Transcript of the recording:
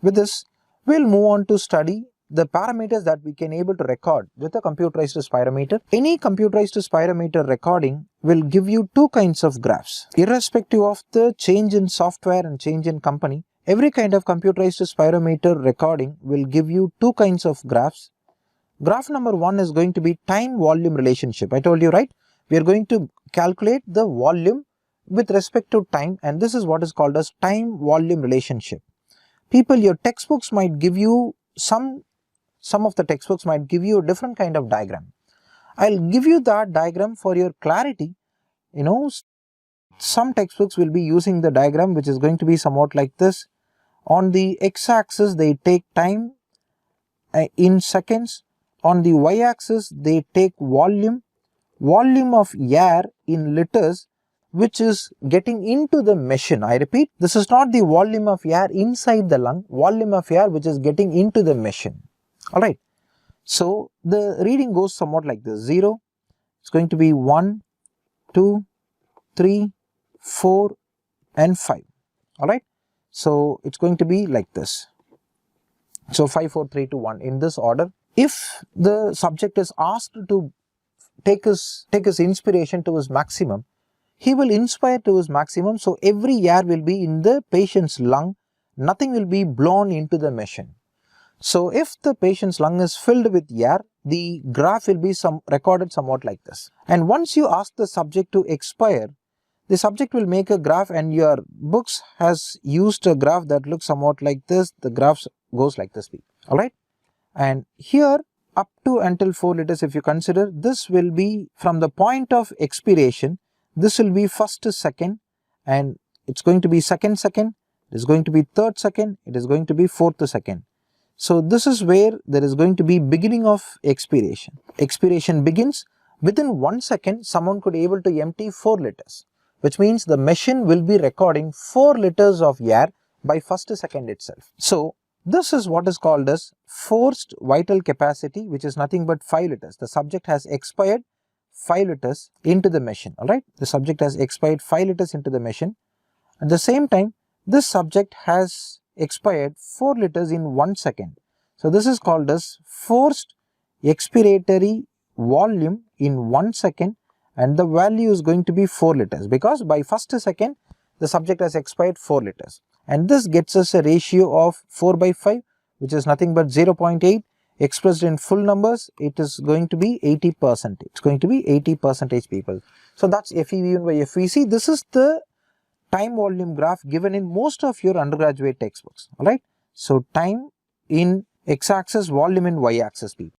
With this, we'll move on to study the parameters that we can able to record with a computerized spirometer. Any computerized spirometer recording will give you two kinds of graphs. Irrespective of the change in software and change in company, every kind of computerized spirometer recording will give you two kinds of graphs. Graph number 1 is going to be time-volume relationship. I told you, right? We are going to calculate the volume with respect to time, and this is what is called as time-volume relationship. People, your textbooks might give you some of the textbooks might give you a different kind of diagram. I'll give you that diagram for your clarity. You know, some textbooks will be using the diagram which is going to be somewhat like this. On the x-axis they take time in seconds. On the y-axis they take volume of air in liters, which is getting into the machine. I repeat, this is not the volume of air inside the lung, volume of air which is getting into the machine. Alright, so the reading goes somewhat like this: 0, it's going to be 1, 2, 3, 4 and 5. Alright, so it's going to be like this. So 5, 4, 3, 2, 1 in this order. If the subject is asked to take his inspiration to his maximum, he will inspire to his maximum, so every air will be in the patient's lung, nothing will be blown into the machine. So if the patient's lung is filled with air, the graph will be recorded somewhat like this. And once you ask the subject to expire, the subject will make a graph, and your books has used a graph that looks somewhat like this. The graph goes like this, alright. And here up to until 4 liters, if you consider, this will be from the point of expiration. This will be first second, and it's going to be second, it is going to be third second, it is going to be fourth second. So this is where there is going to be beginning of expiration. Expiration begins within 1 second. Someone could able to empty 4 liters, which means the machine will be recording 4 liters of air by first second itself. So this is what is called as forced vital capacity, which is nothing but 5 liters. The subject has expired 5 liters into the machine. Alright, the subject has expired 5 liters into the machine. At the same time, this subject has expired 4 liters in 1 second. So this is called as forced expiratory volume in 1 second, and the value is going to be 4 liters, because by first second the subject has expired 4 liters. And this gets us a ratio of 4 by 5, which is nothing but 0.8. Expressed in full numbers, it is going to be 80%. It's going to be 80% people. So that's FEV1 by FVC. This is the time volume graph given in most of your undergraduate textbooks. Alright, so time in x-axis, volume in y-axis, people.